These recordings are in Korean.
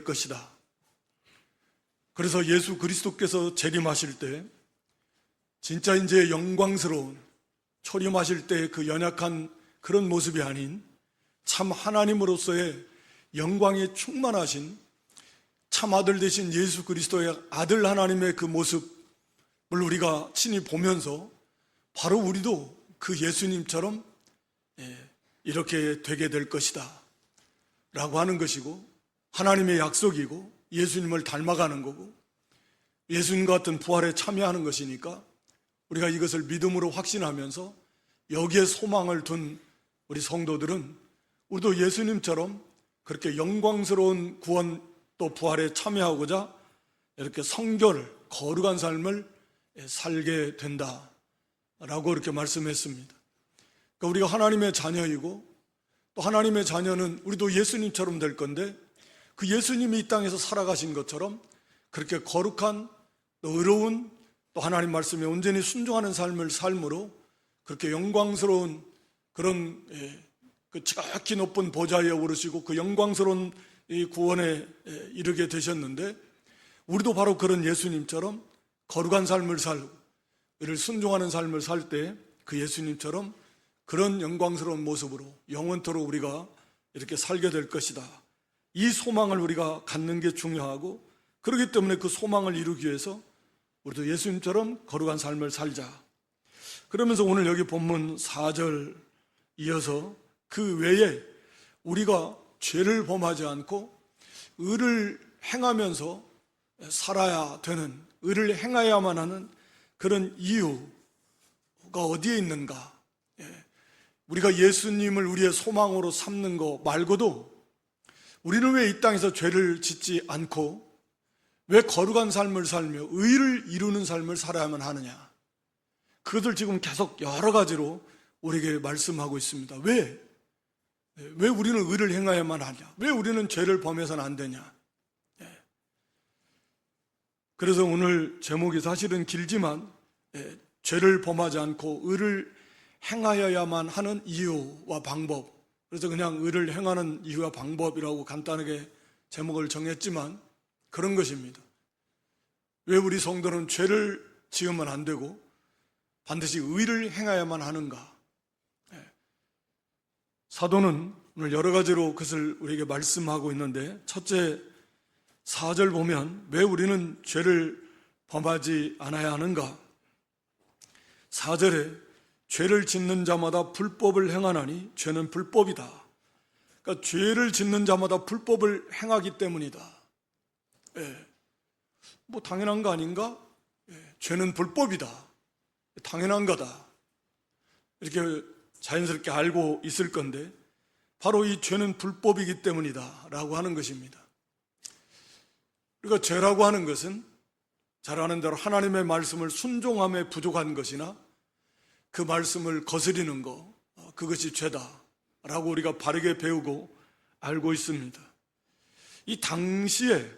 것이다. 그래서 예수 그리스도께서 재림하실 때 진짜 이제 영광스러운 초림하실 때 그 연약한 그런 모습이 아닌 참 하나님으로서의 영광에 충만하신 참 아들 되신 예수 그리스도의 아들 하나님의 그 모습을 우리가 친히 보면서 바로 우리도 그 예수님처럼 이렇게 되게 될 것이다 라고 하는 것이고, 하나님의 약속이고 예수님을 닮아가는 거고 예수님 같은 부활에 참여하는 것이니까 우리가 이것을 믿음으로 확신하면서 여기에 소망을 둔 우리 성도들은 우리도 예수님처럼 그렇게 영광스러운 구원 또 부활에 참여하고자 이렇게 성결, 거룩한 삶을 살게 된다라고 이렇게 말씀했습니다. 그러니까 우리가 하나님의 자녀이고 또 하나님의 자녀는 우리도 예수님처럼 될 건데, 그 예수님이 이 땅에서 살아가신 것처럼 그렇게 거룩한 또 의로운 또 하나님 말씀에 온전히 순종하는 삶을 삶으로 그렇게 영광스러운 그런 그 지극히 높은 보좌에 오르시고 그 영광스러운 이 구원에 이르게 되셨는데, 우리도 바로 그런 예수님처럼 거룩한 삶을 살고 이를 순종하는 삶을 살 때 그 예수님처럼 그런 영광스러운 모습으로 영원토록 우리가 이렇게 살게 될 것이다. 이 소망을 우리가 갖는 게 중요하고, 그렇기 때문에 그 소망을 이루기 위해서 우리도 예수님처럼 거룩한 삶을 살자. 그러면서 오늘 여기 본문 4절 이어서 그 외에 우리가 죄를 범하지 않고 의를 행하면서 살아야 되는, 의를 행해야만 하는 그런 이유가 어디에 있는가? 우리가 예수님을 우리의 소망으로 삼는 거 말고도 우리는 왜 이 땅에서 죄를 짓지 않고 왜 거룩한 삶을 살며 의를 이루는 삶을 살아야만 하느냐? 그것을 지금 계속 여러 가지로 우리에게 말씀하고 있습니다. 왜 우리는 의를 행해야만 하냐? 왜 우리는 죄를 범해서는 안 되냐? 그래서 오늘 제목이 사실은 길지만 죄를 범하지 않고 의를 행하여야만 하는 이유와 방법, 그래서 그냥 의를 행하는 이유와 방법이라고 간단하게 제목을 정했지만 그런 것입니다. 왜 우리 성도는 죄를 지으면 안 되고 반드시 의를 행해야만 하는가? 사도는 오늘 여러 가지로 그것을 우리에게 말씀하고 있는데, 첫째 4절 보면 왜 우리는 죄를 범하지 않아야 하는가? 4절에 죄를 짓는 자마다 불법을 행하나니 죄는 불법이다. 그러니까 죄를 짓는 자마다 불법을 행하기 때문이다. 뭐 당연한 거 아닌가? 죄는 불법이다. 당연한 거다. 이렇게 자연스럽게 알고 있을 건데, 바로 이 죄는 불법이기 때문이다 라고 하는 것입니다. 그러니까 죄라고 하는 것은 잘 아는 대로 하나님의 말씀을 순종함에 부족한 것이나 그 말씀을 거스리는 것, 그것이 죄다라고 우리가 바르게 배우고 알고 있습니다. 이 당시에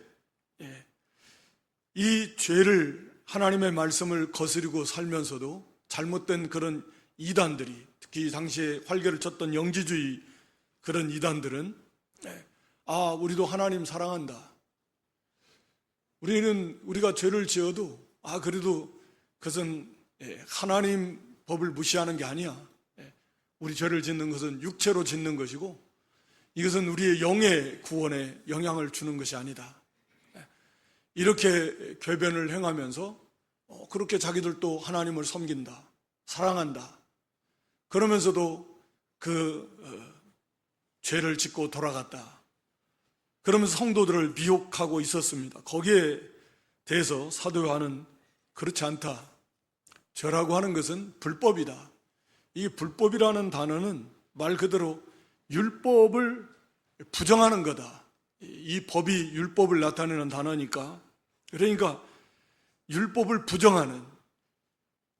이 죄를, 하나님의 말씀을 거스리고 살면서도 잘못된 그런 이단들이, 특히 당시에 활개를 쳤던 영지주의 그런 이단들은 우리도 하나님 사랑한다. 우리가 죄를 지어도 그래도 그것은 하나님 법을 무시하는 게 아니야. 우리 죄를 짓는 것은 육체로 짓는 것이고 이것은 우리의 영의 구원에 영향을 주는 것이 아니다. 이렇게 궤변을 행하면서 그렇게 자기들도 하나님을 섬긴다, 사랑한다. 그러면서도 죄를 짓고 돌아갔다. 그러면서 성도들을 미혹하고 있었습니다. 거기에 대해서 사도 요한은 그렇지 않다. 죄라고 하는 것은 불법이다. 이 불법이라는 단어는 말 그대로 율법을 부정하는 거다. 이 법이 율법을 나타내는 단어니까, 그러니까 율법을 부정하는,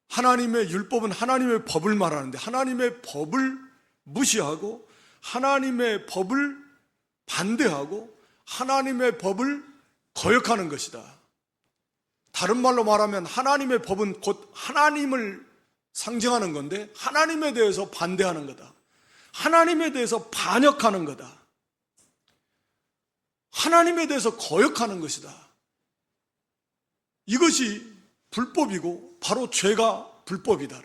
하나님의 율법은 하나님의 법을 말하는데 하나님의 법을 무시하고 하나님의 법을 반대하고 하나님의 법을 거역하는 것이다. 다른 말로 말하면 하나님의 법은 곧 하나님을 상징하는 건데 하나님에 대해서 반대하는 거다. 하나님에 대해서 반역하는 거다. 하나님에 대해서 거역하는 것이다. 이것이 불법이고 바로 죄가 불법이다.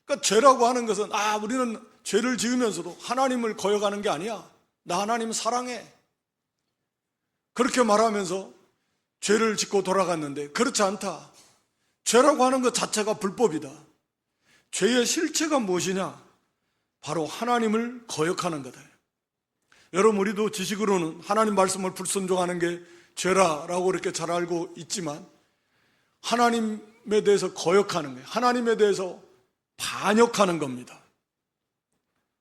그러니까 죄라고 하는 것은 우리는 죄를 지으면서도 하나님을 거역하는 게 아니야. 나 하나님 사랑해. 그렇게 말하면서 죄를 짓고 돌아갔는데 그렇지 않다. 죄라고 하는 것 자체가 불법이다. 죄의 실체가 무엇이냐? 바로 하나님을 거역하는 거다. 여러분, 우리도 지식으로는 하나님 말씀을 불순종하는 게 죄라라고 이렇게 잘 알고 있지만 하나님에 대해서 거역하는 거예요. 하나님에 대해서 반역하는 겁니다.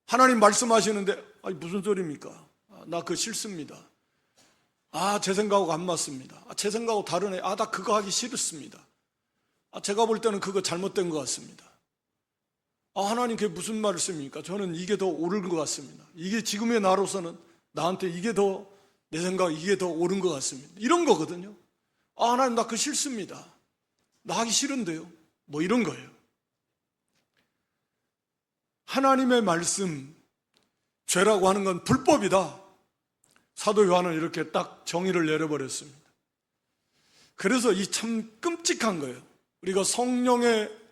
하나님 말씀하시는데 무슨 소리입니까? 나 그거 싫습니다. 제 생각하고 안 맞습니다. 제 생각하고 다르네. 나 그거 하기 싫습니다. 제가 볼 때는 그거 잘못된 것 같습니다. 하나님 그게 무슨 말씀입니까? 저는 이게 더 옳은 것 같습니다. 이게 지금의 나로서는 나한테 이게 더, 내 생각 이게 더 옳은 것 같습니다. 이런 거거든요. 하나님 나 그거 싫습니다. 나 하기 싫은데요. 뭐 이런 거예요. 하나님의 말씀, 죄라고 하는 건 불법이다. 사도 요한은 이렇게 딱 정의를 내려버렸습니다. 그래서 이 참 끔찍한 거예요. 우리가 성령의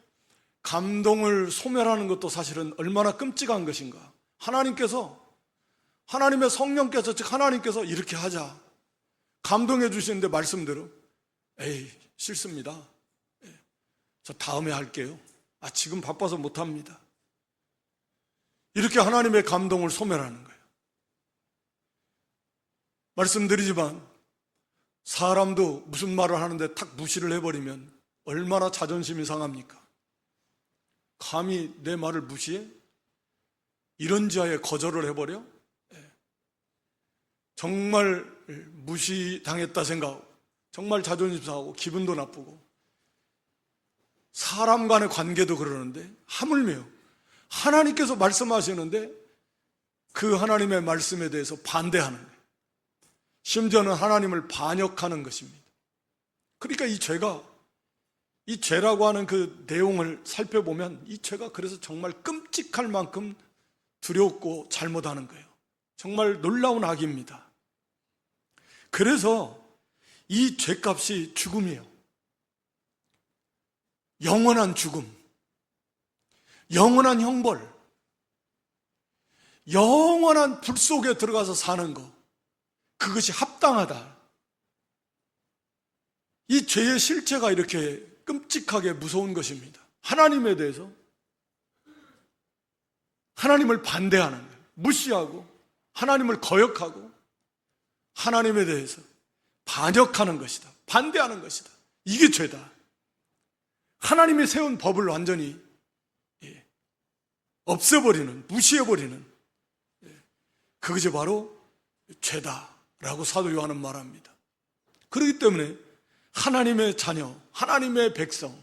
감동을 소멸하는 것도 사실은 얼마나 끔찍한 것인가. 하나님의 성령께서, 즉 하나님께서 이렇게 하자 감동해 주시는데 말씀대로 싫습니다. 저 다음에 할게요. 지금 바빠서 못합니다. 이렇게 하나님의 감동을 소멸하는 거예요. 말씀드리지만 사람도 무슨 말을 하는데 탁 무시를 해버리면 얼마나 자존심이 상합니까? 감히 내 말을 무시해? 이런 지하에 거절을 해버려? 정말 무시당했다 생각하고 정말 자존심 상하고 기분도 나쁘고 사람 간의 관계도 그러는데 하물며 하나님께서 말씀하시는데 그 하나님의 말씀에 대해서 반대하는 거예요. 심지어는 하나님을 반역하는 것입니다. 그러니까 이 죄라고 하는 그 내용을 살펴보면 이 죄가 그래서 정말 끔찍할 만큼 두렵고 잘못하는 거예요. 정말 놀라운 악입니다. 그래서 이 죄값이 죽음이에요. 영원한 죽음, 영원한 형벌, 영원한 불 속에 들어가서 사는 것, 그것이 합당하다. 이 죄의 실체가 이렇게 끔찍하게 무서운 것입니다. 하나님에 대해서 하나님을 반대하는 거예요. 무시하고 하나님을 거역하고 하나님에 대해서 반역하는 것이다. 반대하는 것이다. 이게 죄다. 하나님이 세운 법을 완전히 없애버리는, 무시해버리는 그것이 바로 죄다라고 사도 요한은 말합니다. 그렇기 때문에 하나님의 자녀, 하나님의 백성,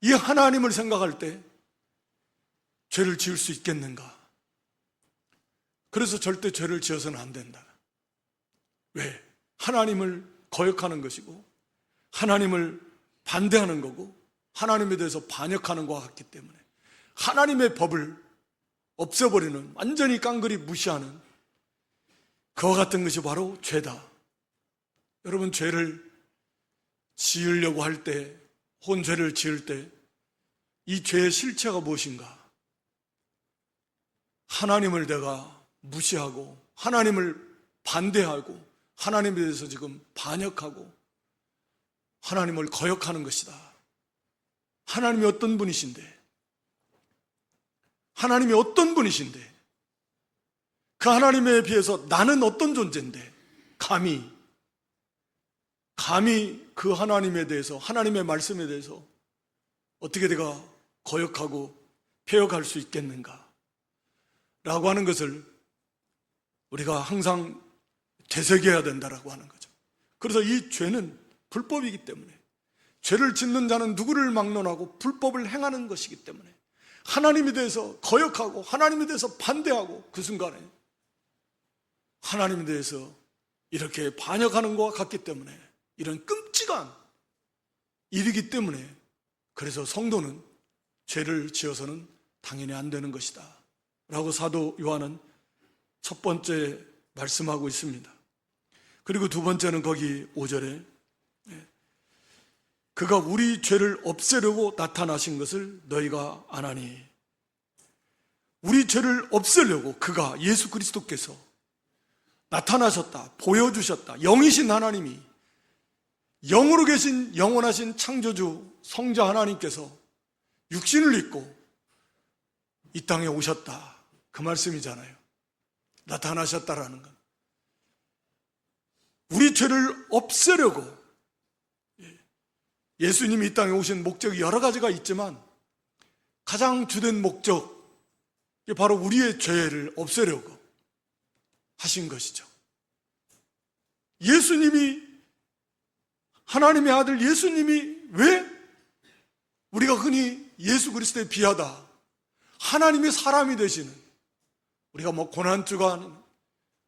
이 하나님을 생각할 때 죄를 지을 수 있겠는가? 그래서 절대 죄를 지어서는 안 된다. 왜? 하나님을 거역하는 것이고 하나님을 반대하는 거고 하나님에 대해서 반역하는 것과 같기 때문에 하나님의 법을 없애버리는, 완전히 깡그리 무시하는 그와 같은 것이 바로 죄다. 여러분, 죄를 지으려고 할 때, 혹은 죄를 지을 때 이 죄의 실체가 무엇인가? 하나님을 내가 무시하고 하나님을 반대하고 하나님에 대해서 지금 반역하고 하나님을 거역하는 것이다. 하나님이 어떤 분이신데? 하나님이 어떤 분이신데? 그 하나님에 비해서 나는 어떤 존재인데? 감히 그 하나님에 대해서, 하나님의 말씀에 대해서 어떻게 내가 거역하고 폐역할 수 있겠는가? 라고 하는 것을 우리가 항상 되새겨야 된다라고 하는 거죠. 그래서 이 죄는 불법이기 때문에, 죄를 짓는 자는 누구를 막론하고 불법을 행하는 것이기 때문에 하나님에 대해서 거역하고 하나님에 대해서 반대하고 그 순간에 하나님에 대해서 이렇게 반역하는 것과 같기 때문에 이런 끔찍한 일이기 때문에 그래서 성도는 죄를 지어서는 당연히 안 되는 것이다 라고 사도 요한은 첫 번째 말씀하고 있습니다. 그리고 두 번째는 거기 5절에 그가 우리 죄를 없애려고 나타나신 것을 너희가 아나니, 우리 죄를 없애려고 그가, 예수 그리스도께서 나타나셨다, 보여주셨다. 영이신 하나님이, 영으로 계신 영원하신 창조주 성자 하나님께서 육신을 입고 이 땅에 오셨다, 그 말씀이잖아요. 나타나셨다라는 것. 우리 죄를 없애려고 예수님이 이 땅에 오신 목적이 여러 가지가 있지만 가장 주된 목적이 바로 우리의 죄를 없애려고 하신 것이죠. 예수님이, 하나님의 아들 예수님이 왜 우리가 흔히 예수 그리스도에 비하다, 하나님이 사람이 되시는, 우리가 고난주간,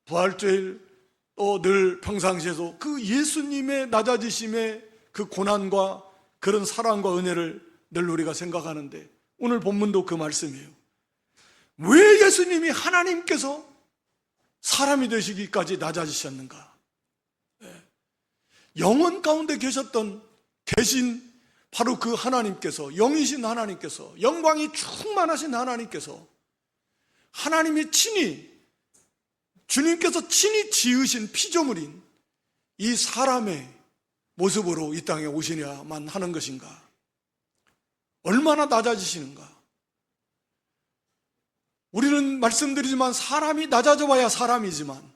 부활주일, 또 늘 평상시에도 그 예수님의 낮아지심의 그 고난과 그런 사랑과 은혜를 늘 우리가 생각하는데, 오늘 본문도 그 말씀이에요. 왜 예수님이, 하나님께서 사람이 되시기까지 낮아지셨는가? 영원 가운데 계신 바로 그 하나님께서, 영이신 하나님께서, 영광이 충만하신 하나님께서, 하나님이 친히, 주님께서 친히 지으신 피조물인 이 사람의 모습으로 이 땅에 오시냐만 하는 것인가? 얼마나 낮아지시는가? 우리는 말씀드리지만 사람이 낮아져 봐야 사람이지만,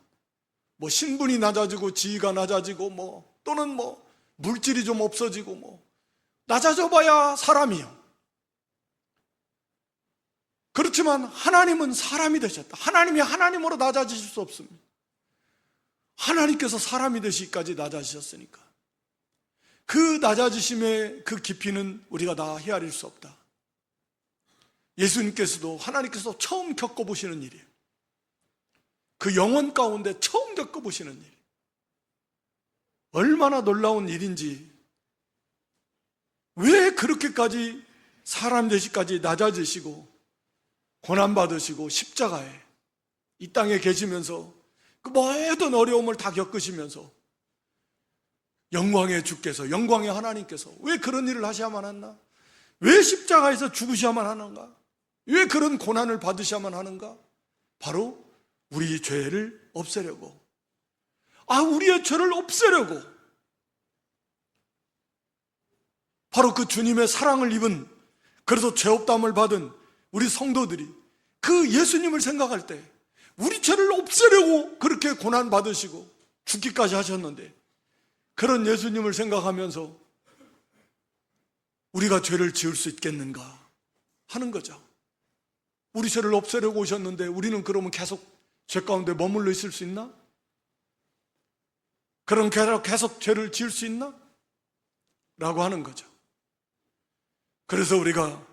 신분이 낮아지고 지위가 낮아지고 또는 물질이 좀 없어지고 낮아져 봐야 사람이요. 그렇지만 하나님은 사람이 되셨다. 하나님이 하나님으로 낮아지실 수 없습니다. 하나님께서 사람이 되시기까지 낮아지셨으니까 그 낮아지심의 그 깊이는 우리가 다 헤아릴 수 없다. 예수님께서도, 하나님께서도 처음 겪어보시는 일이에요. 그 영혼 가운데 처음 겪어보시는 일. 얼마나 놀라운 일인지, 왜 그렇게까지 사람 되시기까지 낮아지시고 고난받으시고 십자가에 이 땅에 계시면서 그 모든 어려움을 다 겪으시면서 영광의 주께서, 영광의 하나님께서 왜 그런 일을 하셔야만 했나? 왜 십자가에서 죽으셔야만 하는가? 왜 그런 고난을 받으셔야만 하는가? 바로 우리 죄를 없애려고, 우리의 죄를 없애려고, 바로 그 주님의 사랑을 입은, 그래서 죄 없담을 받은 우리 성도들이 그 예수님을 생각할 때 우리 죄를 없애려고 그렇게 고난 받으시고 죽기까지 하셨는데, 그런 예수님을 생각하면서 우리가 죄를 지을 수 있겠는가 하는 거죠. 우리 죄를 없애려고 오셨는데 우리는 그러면 계속 죄 가운데 머물러 있을 수 있나? 그럼 계속 죄를 지을 수 있나? 라고 하는 거죠. 그래서 우리가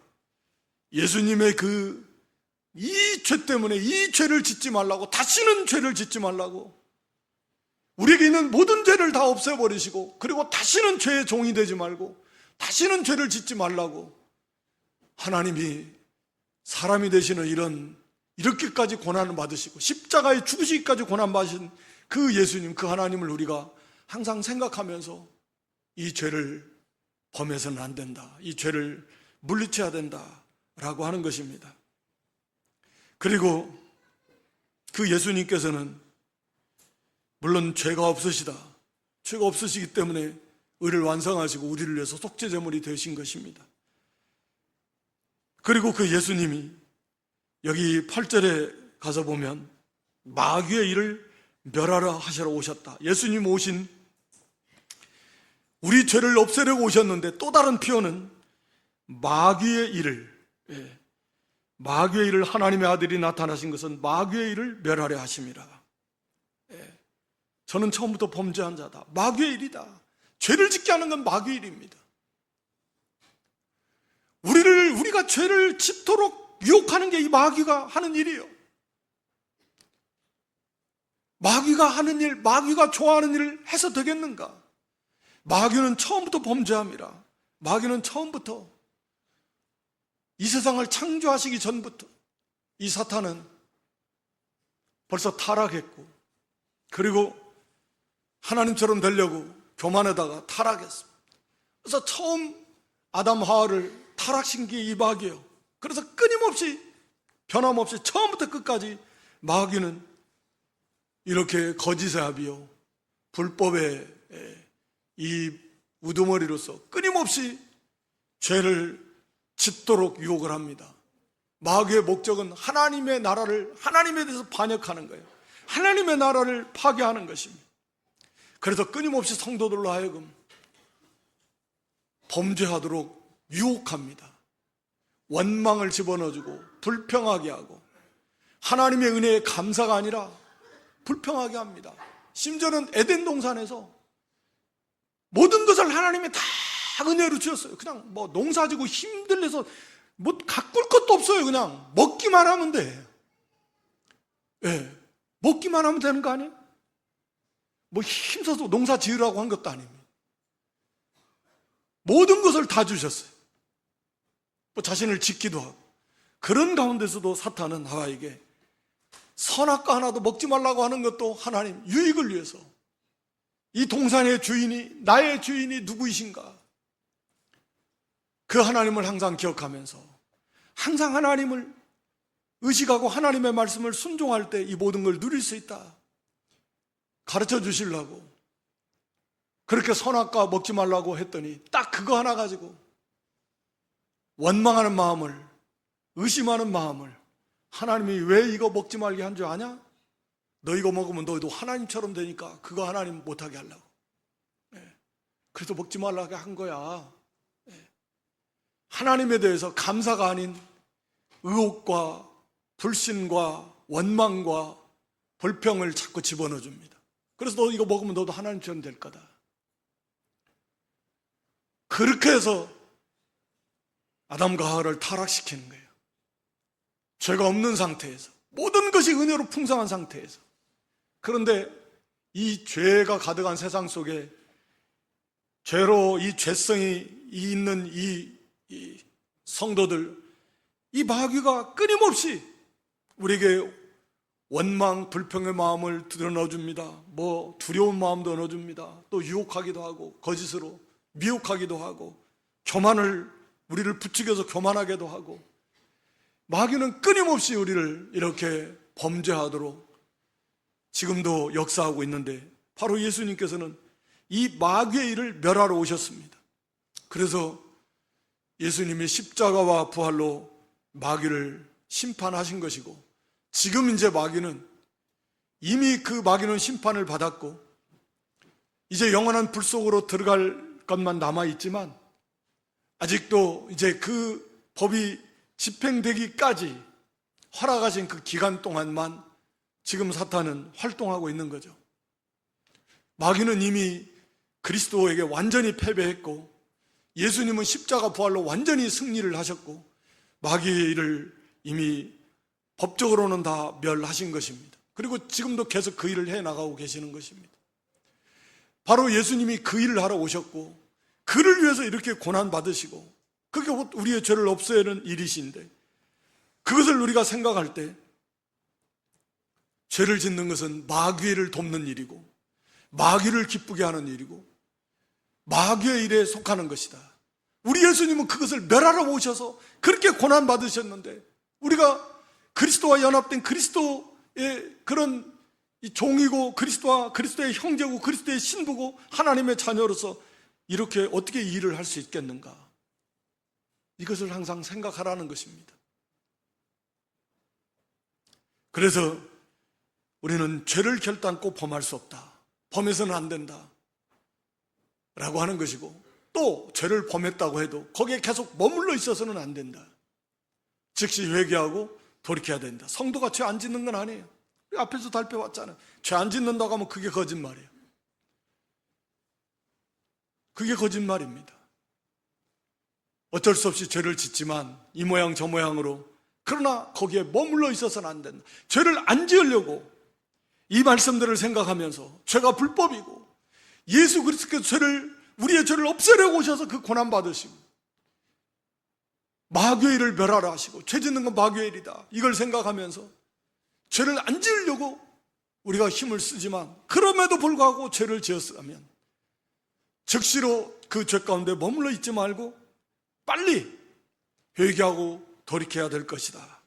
예수님의 이 죄 때문에, 이 죄를 짓지 말라고, 다시는 죄를 짓지 말라고, 우리에게 있는 모든 죄를 다 없애버리시고, 그리고 다시는 죄의 종이 되지 말고, 다시는 죄를 짓지 말라고 하나님이 사람이 되시는 이렇게까지 고난을 받으시고 십자가에 죽으시기까지 고난받으신 그 예수님, 그 하나님을 우리가 항상 생각하면서 이 죄를 범해서는 안 된다, 이 죄를 물리쳐야 된다라고 하는 것입니다. 그리고 그 예수님께서는 물론 죄가 없으시기 때문에 의를 완성하시고 우리를 위해서 속죄제물이 되신 것입니다. 그리고 그 예수님이 여기 8절에 가서 보면 마귀의 일을 멸하러 하시러 오셨다. 예수님 오신, 우리 죄를 없애려고 오셨는데 또 다른 표현은 마귀의 일을, 마귀의 일을, 하나님의 아들이 나타나신 것은 마귀의 일을 멸하려 하심이라. 저는 처음부터 범죄한 자다, 마귀의 일이다. 죄를 짓게 하는 건 마귀의 일입니다. 우리가 죄를 짓도록 유혹하는 게 이 마귀가 하는 일이에요. 마귀가 하는 일, 마귀가 좋아하는 일을 해서 되겠는가? 마귀는 처음부터 범죄함이라. 마귀는 처음부터, 이 세상을 창조하시기 전부터 이 사탄은 벌써 타락했고 그리고 하나님처럼 되려고 교만에다가 타락했습니다. 그래서 처음 아담 하와를 타락시킨 게 이 마귀예요. 그래서 끊임없이 변함없이 처음부터 끝까지 마귀는 이렇게 거짓의 합이요 불법의 이 우두머리로서 끊임없이 죄를 짓도록 유혹을 합니다. 마귀의 목적은 하나님의 나라를, 하나님에 대해서 반역하는 거예요. 하나님의 나라를 파괴하는 것입니다. 그래서 끊임없이 성도들로 하여금 범죄하도록 유혹합니다. 원망을 집어넣어주고 불평하게 하고 하나님의 은혜에 감사가 아니라 불평하게 합니다. 심지어는 에덴 동산에서 모든 것을 하나님이 다 은혜로 주셨어요. 그냥 뭐 농사지고 힘들려서 뭐 가꿀 것도 없어요. 그냥 먹기만 하면 돼. 예, 먹기만 하면 되는 거 아니에요? 뭐 힘써서 농사 지으라고 한 것도 아닙니다. 모든 것을 다 주셨어요. 뭐 자신을 짓기도 하고. 그런 가운데서도 사탄은 하와에게 선악과 하나도 먹지 말라고 하는 것도 하나님 유익을 위해서, 이 동산의 주인이, 나의 주인이 누구이신가, 그 하나님을 항상 기억하면서 항상 하나님을 의식하고 하나님의 말씀을 순종할 때 이 모든 걸 누릴 수 있다 가르쳐 주시려고 그렇게 선악과 먹지 말라고 했더니 딱 그거 하나 가지고 원망하는 마음을, 의심하는 마음을, 하나님이 왜 이거 먹지 말게 한 줄 아냐? 너 이거 먹으면 너희도 하나님처럼 되니까 그거 하나님 못하게 하려고. 그래서 먹지 말라고 한 거야. 하나님에 대해서 감사가 아닌 의혹과 불신과 원망과 불평을 자꾸 집어넣어 줍니다. 그래서 너 이거 먹으면 너도 하나님처럼 될 거다. 그렇게 해서 아담과 하와를 타락시키는 거예요. 죄가 없는 상태에서, 모든 것이 은혜로 풍성한 상태에서. 그런데 이 죄가 가득한 세상 속에 죄로 이 죄성이 있는 이 성도들, 이 마귀가 끊임없이 우리에게 원망, 불평의 마음을 드러넣어줍니다. 뭐 두려운 마음도 넣어줍니다. 또 유혹하기도 하고 거짓으로 미혹하기도 하고 교만을, 우리를 부추겨서 교만하게도 하고, 마귀는 끊임없이 우리를 이렇게 범죄하도록 지금도 역사하고 있는데, 바로 예수님께서는 이 마귀의 일을 멸하러 오셨습니다. 그래서 예수님이 십자가와 부활로 마귀를 심판하신 것이고, 지금 이제 마귀는, 이미 그 마귀는 심판을 받았고 이제 영원한 불 속으로 들어갈 것만 남아있지만, 아직도 이제 그 법이 집행되기까지 허락하신 그 기간 동안만 지금 사탄은 활동하고 있는 거죠. 마귀는 이미 그리스도에게 완전히 패배했고, 예수님은 십자가 부활로 완전히 승리를 하셨고, 마귀의 일을 이미 법적으로는 다 멸하신 것입니다. 그리고 지금도 계속 그 일을 해나가고 계시는 것입니다. 바로 예수님이 그 일을 하러 오셨고, 그를 위해서 이렇게 고난받으시고, 그게 우리의 죄를 없애는 일이신데, 그것을 우리가 생각할 때 죄를 짓는 것은 마귀를 돕는 일이고, 마귀를 기쁘게 하는 일이고, 마귀의 일에 속하는 것이다. 우리 예수님은 그것을 멸하러 오셔서 그렇게 고난받으셨는데, 우리가 그리스도와 연합된 그리스도의 그런 종이고, 그리스도의 형제고, 그리스도의 신부고, 하나님의 자녀로서 이렇게 어떻게 일을 할 수 있겠는가? 이것을 항상 생각하라는 것입니다. 그래서 우리는 죄를 결단코 범할 수 없다, 범해서는 안 된다 라고 하는 것이고, 또 죄를 범했다고 해도 거기에 계속 머물러 있어서는 안 된다. 즉시 회개하고 돌이켜야 된다. 성도가 죄 안 짓는 건 아니에요. 우리 앞에서 살펴봤잖아요. 죄 안 짓는다고 하면 그게 거짓말이에요. 그게 거짓말입니다. 어쩔 수 없이 죄를 짓지만 이 모양 저 모양으로, 그러나 거기에 머물러 있어서는 안 된다. 죄를 안 지으려고 이 말씀들을 생각하면서 죄가 불법이고 예수 그리스도께서 우리의 죄를 없애려고 오셔서 그 고난 받으시고, 마귀의 일을 멸하라 하시고, 죄 짓는 건 마귀의 일이다, 이걸 생각하면서 죄를 안 지으려고 우리가 힘을 쓰지만 그럼에도 불구하고 죄를 지었다면 즉시로 그 죄 가운데 머물러 있지 말고 빨리 회개하고 돌이켜야 될 것이다.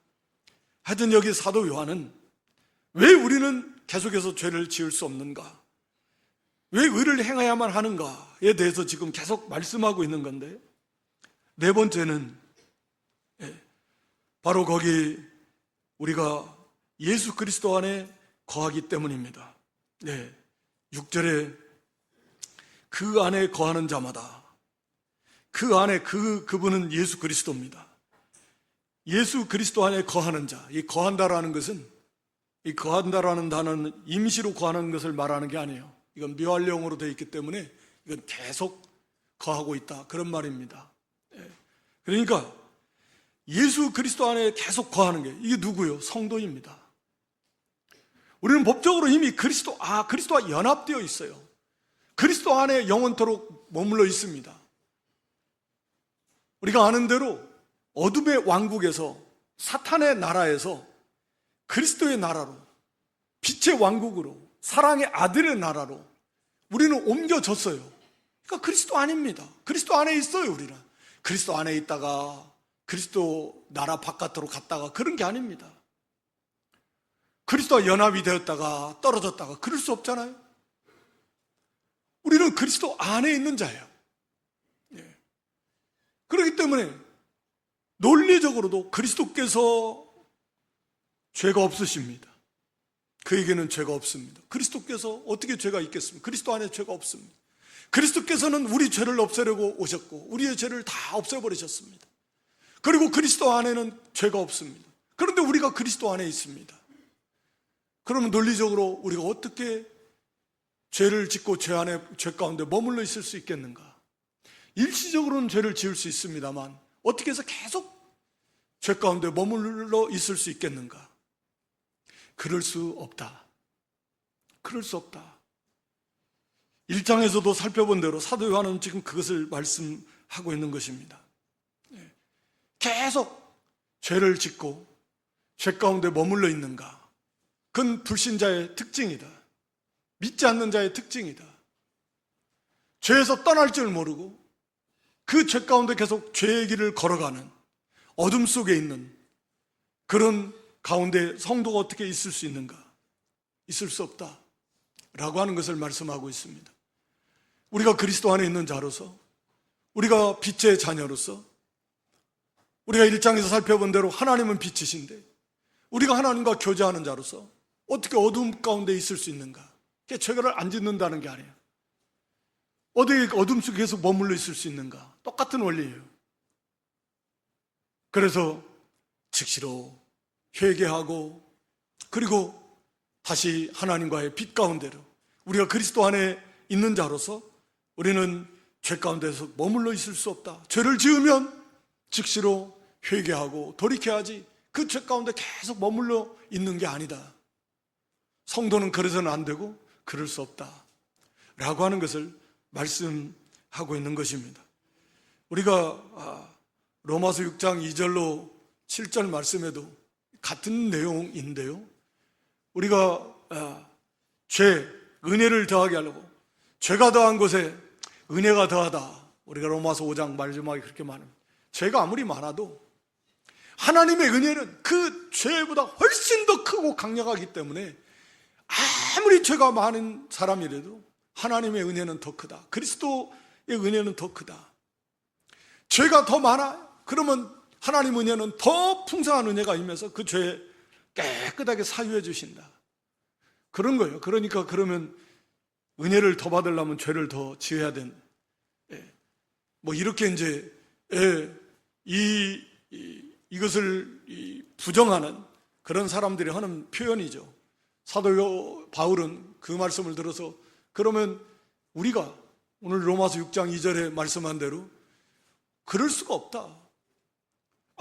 하여튼 여기 사도 요한은 왜 우리는 계속해서 죄를 지을 수 없는가? 왜 의를 행해야만 하는가에 대해서 지금 계속 말씀하고 있는 건데, 네 번째는 바로 거기 우리가 예수 그리스도 안에 거하기 때문입니다. 6절에 그 안에 거하는 자마다, 그 안에 그분은 예수 그리스도입니다. 예수 그리스도 안에 거하는 자, 이 거한다라는 것은, 이 거한다라는 단어는 임시로 거하는 것을 말하는 게 아니에요. 이건 묘할령으로 되어 있기 때문에 이건 계속 거하고 있다, 그런 말입니다. 그러니까 예수 그리스도 안에 계속 거하는 게, 이게 누구요? 성도입니다. 우리는 법적으로 이미 그리스도와 연합되어 있어요. 그리스도 안에 영원토록 머물러 있습니다. 우리가 아는 대로 어둠의 왕국에서, 사탄의 나라에서 그리스도의 나라로, 빛의 왕국으로, 사랑의 아들의 나라로 우리는 옮겨졌어요. 그러니까 그리스도 안입니다. 그리스도 안에 있어요. 우리는 그리스도 안에 있다가 그리스도 나라 바깥으로 갔다가 그런 게 아닙니다. 그리스도와 연합이 되었다가 떨어졌다가 그럴 수 없잖아요. 우리는 그리스도 안에 있는 자예요. 그렇기 때문에 논리적으로도 그리스도께서 죄가 없으십니다. 그에게는 죄가 없습니다. 그리스도께서 어떻게 죄가 있겠습니까? 그리스도 안에 죄가 없습니다. 그리스도께서는 우리 죄를 없애려고 오셨고 우리의 죄를 다 없애버리셨습니다. 그리고 그리스도 안에는 죄가 없습니다. 그런데 우리가 그리스도 안에 있습니다. 그러면 논리적으로 우리가 어떻게 죄를 짓고 죄 가운데 머물러 있을 수 있겠는가? 일시적으로는 죄를 지을 수 있습니다만 어떻게 해서 계속 죄 가운데 머물러 있을 수 있겠는가? 그럴 수 없다. 그럴 수 없다. 1장에서도 살펴본 대로 사도 요한은 지금 그것을 말씀하고 있는 것입니다. 계속 죄를 짓고 죄 가운데 머물러 있는가? 그건 불신자의 특징이다. 믿지 않는 자의 특징이다. 죄에서 떠날 줄 모르고 그 죄 가운데 계속 죄의 길을 걸어가는, 어둠 속에 있는 그런 가운데 성도가 어떻게 있을 수 있는가? 있을 수 없다 라고 하는 것을 말씀하고 있습니다. 우리가 그리스도 안에 있는 자로서, 우리가 빛의 자녀로서, 우리가 1장에서 살펴본 대로 하나님은 빛이신데 우리가 하나님과 교제하는 자로서 어떻게 어둠 가운데 있을 수 있는가? 그게 죄를 안 짓는다는 게 아니에요. 어떻게 어둠 속에 계속 머물러 있을 수 있는가? 똑같은 원리예요. 그래서 즉시로 회개하고 그리고 다시 하나님과의 빛 가운데로, 우리가 그리스도 안에 있는 자로서 우리는 죄 가운데서 머물러 있을 수 없다. 죄를 지으면 즉시로 회개하고 돌이켜야지 그 죄 가운데 계속 머물러 있는 게 아니다. 성도는 그래서는 안 되고 그럴 수 없다 라고 하는 것을 말씀하고 있는 것입니다. 우리가 로마서 6장 2절로 7절 말씀에도 같은 내용인데요, 우리가 은혜를 더하게 하려고 죄가 더한 곳에 은혜가 더하다, 우리가 로마서 5장 마지막에 그렇게 말합니다. 죄가 아무리 많아도 하나님의 은혜는 그 죄보다 훨씬 더 크고 강력하기 때문에 아무리 죄가 많은 사람이라도 하나님의 은혜는 더 크다. 그리스도의 은혜는 더 크다. 죄가 더 많아? 그러면 하나님 은혜는 더 풍성한 은혜가 임해서 그 죄 깨끗하게 사유해 주신다. 그런 거예요. 그러니까 그러면 은혜를 더 받으려면 죄를 더 지어야 된다. 뭐 이렇게 이제 이것을 부정하는 그런 사람들이 하는 표현이죠. 사도 바울은 그 말씀을 들어서 그러면 우리가 오늘 로마서 6장 2절에 말씀한 대로 그럴 수가 없다.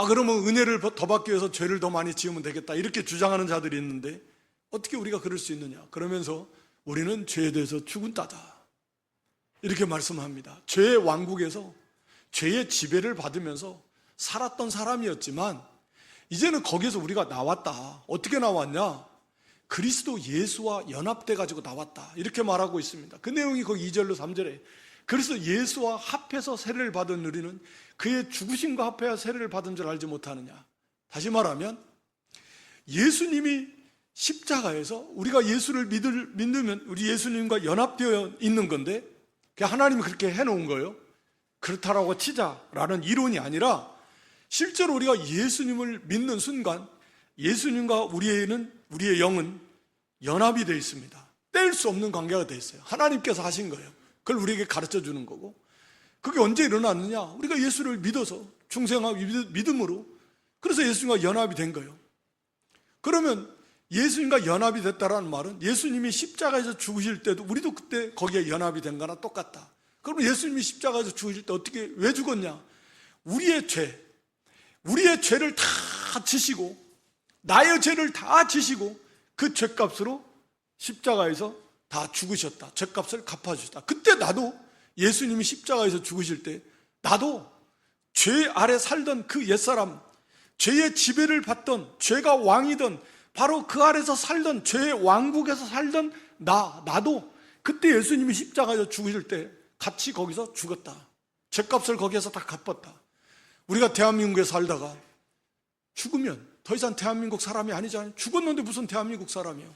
그러면 은혜를 더 받기 위해서 죄를 더 많이 지으면 되겠다, 이렇게 주장하는 자들이 있는데 어떻게 우리가 그럴 수 있느냐? 그러면서 우리는 죄에 대해서 죽은 따다 이렇게 말씀합니다. 죄의 왕국에서 죄의 지배를 받으면서 살았던 사람이었지만 이제는 거기에서 우리가 나왔다. 어떻게 나왔냐? 그리스도 예수와 연합돼 가지고 나왔다, 이렇게 말하고 있습니다. 그 내용이 거기 2절로 3절에 그래서 예수와 합해서 세례를 받은 우리는 그의 죽으심과 합해야 세례를 받은 줄 알지 못하느냐. 다시 말하면 예수님이 십자가에서 우리가 예수를 믿으면 우리 예수님과 연합되어 있는 건데, 하나님이 그렇게 해놓은 거예요. 그렇다라고 치자라는 이론이 아니라 실제로 우리가 예수님을 믿는 순간 예수님과 우리의 영은 연합이 되어 있습니다. 뗄 수 없는 관계가 되어 있어요. 하나님께서 하신 거예요. 그걸 우리에게 가르쳐 주는 거고, 그게 언제 일어났느냐? 우리가 예수를 믿어서 중생하고 믿음으로, 그래서 예수님과 연합이 된 거예요. 그러면 예수님과 연합이 됐다라는 말은 예수님이 십자가에서 죽으실 때도 우리도 그때 거기에 연합이 된 거나 똑같다. 그럼 예수님이 십자가에서 죽으실 때 왜 죽었냐? 우리의 죄를 다 지시고, 나의 죄를 다 지시고 그 죄값으로 십자가에서 다 죽으셨다. 죄값을 갚아주셨다. 그때 나도 예수님이 십자가에서 죽으실 때 나도 죄 아래 살던 그 옛사람, 죄의 지배를 받던, 죄가 왕이던, 바로 그 아래서 살던, 죄의 왕국에서 살던 나도 그때 예수님이 십자가에서 죽으실 때 같이 거기서 죽었다. 죄값을 거기에서 다 갚았다. 우리가 대한민국에 살다가 죽으면 더 이상 대한민국 사람이 아니잖아요. 죽었는데 무슨 대한민국 사람이에요.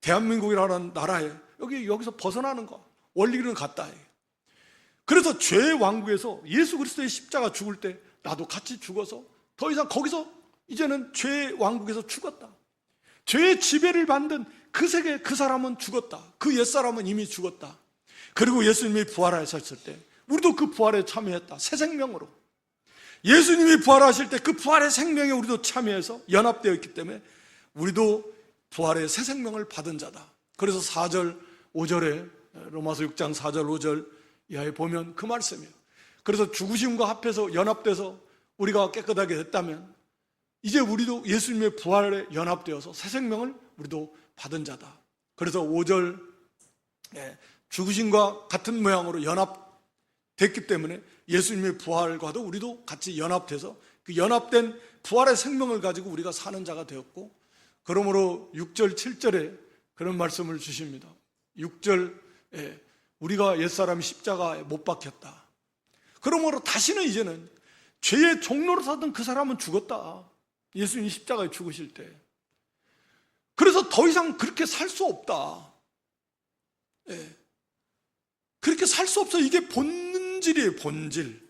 대한민국이라는 나라에 여기서 벗어나는 거, 원리는 같다. 그래서 죄의 왕국에서 예수 그리스도의 십자가 죽을 때 나도 같이 죽어서 더 이상 거기서 이제는 죄의 왕국에서 죽었다. 죄의 지배를 받는 그 세계, 그 사람은 죽었다. 그 옛사람은 이미 죽었다. 그리고 예수님이 부활하셨을 때 우리도 그 부활에 참여했다. 새 생명으로 예수님이 부활하실 때 그 부활의 생명에 우리도 참여해서 연합되어 있기 때문에 우리도 부활의 새 생명을 받은 자다. 그래서 4절 5절에 로마서 6장 4절 5절 이하에 보면 그 말씀이에요. 그래서 죽으심과 합해서 연합돼서 우리가 깨끗하게 됐다면 이제 우리도 예수님의 부활에 연합되어서 새 생명을 우리도 받은 자다. 그래서 5절 죽으심과 같은 모양으로 연합됐기 때문에 예수님의 부활과도 우리도 같이 연합돼서 그 연합된 부활의 생명을 가지고 우리가 사는 자가 되었고, 그러므로 6절 7절에 그런 말씀을 주십니다. 6절에 우리가 옛사람이 십자가에 못 박혔다. 그러므로 다시는 이제는 죄의 종로로 사던 그 사람은 죽었다. 예수님이 십자가에 죽으실 때. 그래서 더 이상 그렇게 살 수 없다. 그렇게 살 수 없어. 이게 본질이에요, 본질.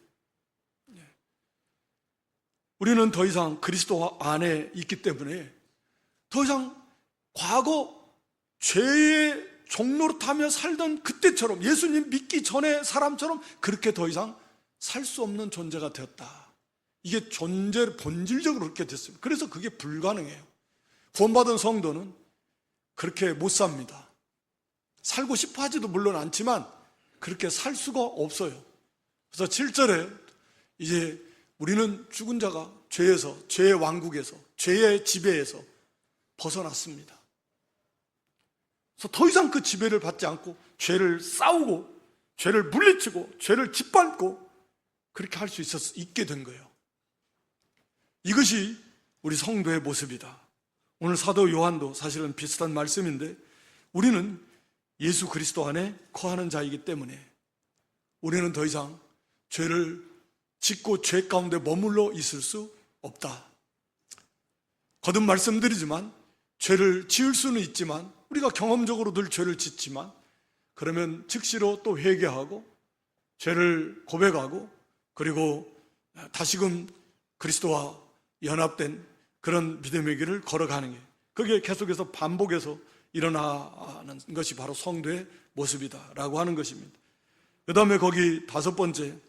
우리는 더 이상 그리스도 안에 있기 때문에 더 이상 과거 죄의 종로로 타며 살던 그때처럼, 예수님 믿기 전에 사람처럼 그렇게 더 이상 살 수 없는 존재가 되었다. 이게 본질적으로 그렇게 됐습니다. 그래서 그게 불가능해요. 구원받은 성도는 그렇게 못 삽니다. 살고 싶어 하지도 물론 않지만 그렇게 살 수가 없어요. 그래서 7절에 이제 우리는 죽은 자가 죄의 왕국에서, 죄의 지배에서 벗어났습니다. 그래서 더 이상 그 지배를 받지 않고 죄를 싸우고 죄를 물리치고 죄를 짓밟고 그렇게 할 수 있게 된 거예요. 이것이 우리 성도의 모습이다. 오늘 사도 요한도 사실은 비슷한 말씀인데, 우리는 예수 그리스도 안에 거하는 자이기 때문에 우리는 더 이상 죄를 짓고 죄 가운데 머물러 있을 수 없다. 거듭 말씀드리지만 죄를 지을 수는 있지만, 우리가 경험적으로 늘 죄를 짓지만, 그러면 즉시로 또 회개하고 죄를 고백하고 그리고 다시금 그리스도와 연합된 그런 믿음의 길을 걸어가는 게, 그게 계속해서 반복해서 일어나는 것이 바로 성도의 모습이다라고 하는 것입니다. 그 다음에 거기 5번째,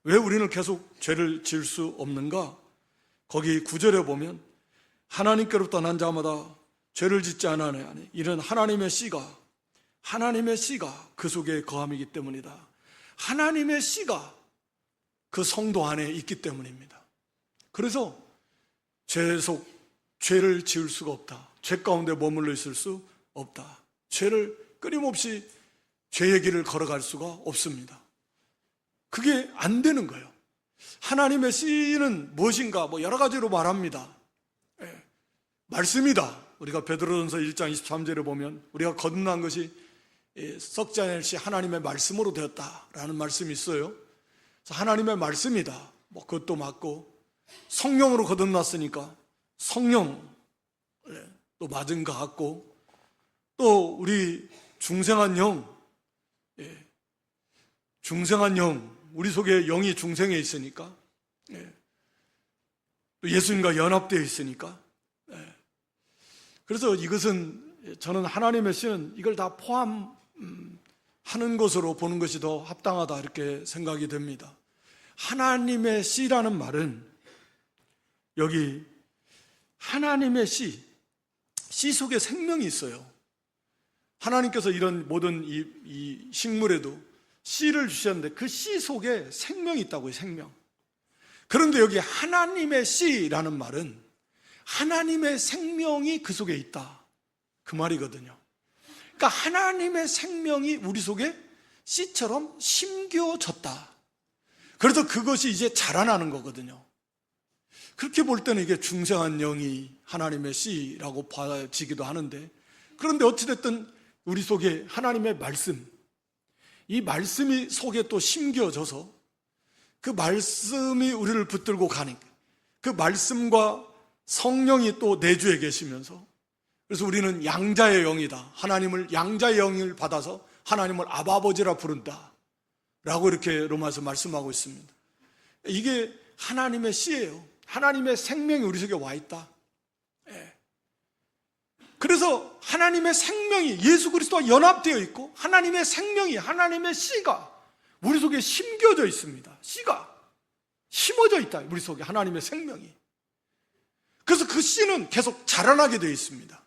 왜 우리는 계속 죄를 지을 수 없는가? 거기 9절에 보면 하나님께로부터 난 자마다 죄를 짓지 않으니 이는 하나님의 씨가 그 속에 거함이기 때문이다. 하나님의 씨가 그 성도 안에 있기 때문입니다. 그래서 죄를 지을 수가 없다. 죄 가운데 머물러 있을 수 없다. 죄를 끊임없이 죄의 길을 걸어갈 수가 없습니다. 그게 안 되는 거예요. 하나님의 씨는 무엇인가? 여러 가지로 말합니다. 말씀이다. 우리가 베드로전서 1장 23절에 보면 우리가 거듭난 것이 썩지 않을 시 하나님의 말씀으로 되었다라는 말씀이 있어요. 그래서 하나님의 말씀이다. 그것도 맞고, 성령으로 거듭났으니까 성령 또 맞은 것 같고, 또 우리 중생한 영, 중생한 영, 우리 속에 영이 중생에 있으니까, 또 예수님과 연합되어 있으니까, 그래서 이것은 저는 하나님의 씨는 이걸 다 포함하는 것으로 보는 것이 더 합당하다 이렇게 생각이 됩니다. 하나님의 씨라는 말은 여기 하나님의 씨 속에 생명이 있어요. 하나님께서 이런 모든 이 식물에도 씨를 주셨는데 그 씨 속에 생명이 있다고요, 생명. 그런데 여기 하나님의 씨라는 말은 하나님의 생명이 그 속에 있다, 그 말이거든요. 그러니까 하나님의 생명이 우리 속에 씨처럼 심겨졌다. 그래서 그것이 이제 자라나는 거거든요. 그렇게 볼 때는 이게 중생한 영이 하나님의 씨라고 봐지기도 하는데, 그런데 어찌됐든 우리 속에 하나님의 말씀, 이 말씀이 속에 또 심겨져서 그 말씀이 우리를 붙들고 가는, 그 말씀과 성령이 또 내주에 계시면서, 그래서 우리는 양자의 영이다, 하나님을 양자의 영을 받아서 하나님을 아버지라 부른다 라고 이렇게 로마서 말씀하고 있습니다. 이게 하나님의 씨예요. 하나님의 생명이 우리 속에 와 있다. 그래서 하나님의 생명이 예수 그리스도와 연합되어 있고, 하나님의 생명이, 하나님의 씨가 우리 속에 심겨져 있습니다. 씨가 심어져 있다, 우리 속에 하나님의 생명이. 그래서 그 씨는 계속 자라나게 되어 있습니다.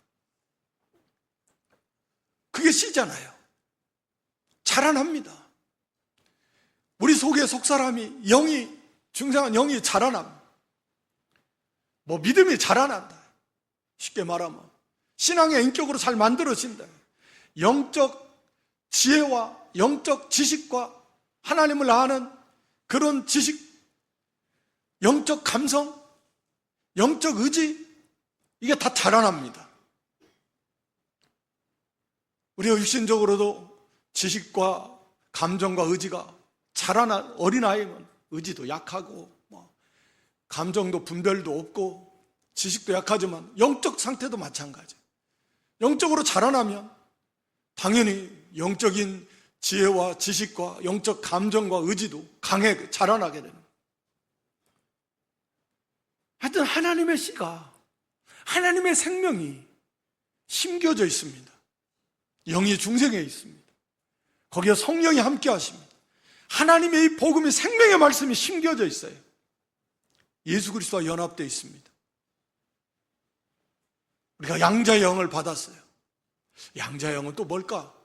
그게 씨잖아요. 자라납니다. 우리 속에 속 사람이 영이, 중생한 영이 자라납니다. 믿음이 자라난다. 쉽게 말하면 신앙의 인격으로 잘 만들어진다. 영적 지혜와 영적 지식과 하나님을 아는 그런 지식, 영적 감성, 영적 의지, 이게 다 자라납니다. 우리가 육신적으로도 지식과 감정과 의지가 자라난, 어린아이는 의지도 약하고 감정도 분별도 없고 지식도 약하지만 영적 상태도 마찬가지. 영적으로 자라나면 당연히 영적인 지혜와 지식과 영적 감정과 의지도 강하게 자라나게 되는 거예요. 하여튼 하나님의 씨가, 하나님의 생명이 심겨져 있습니다. 영이 중생에 있습니다. 거기에 성령이 함께 하십니다. 하나님의 이 복음이, 생명의 말씀이 심겨져 있어요. 예수 그리스도와 연합되어 있습니다. 우리가 양자의 영을 받았어요. 양자의 영은 또 뭘까?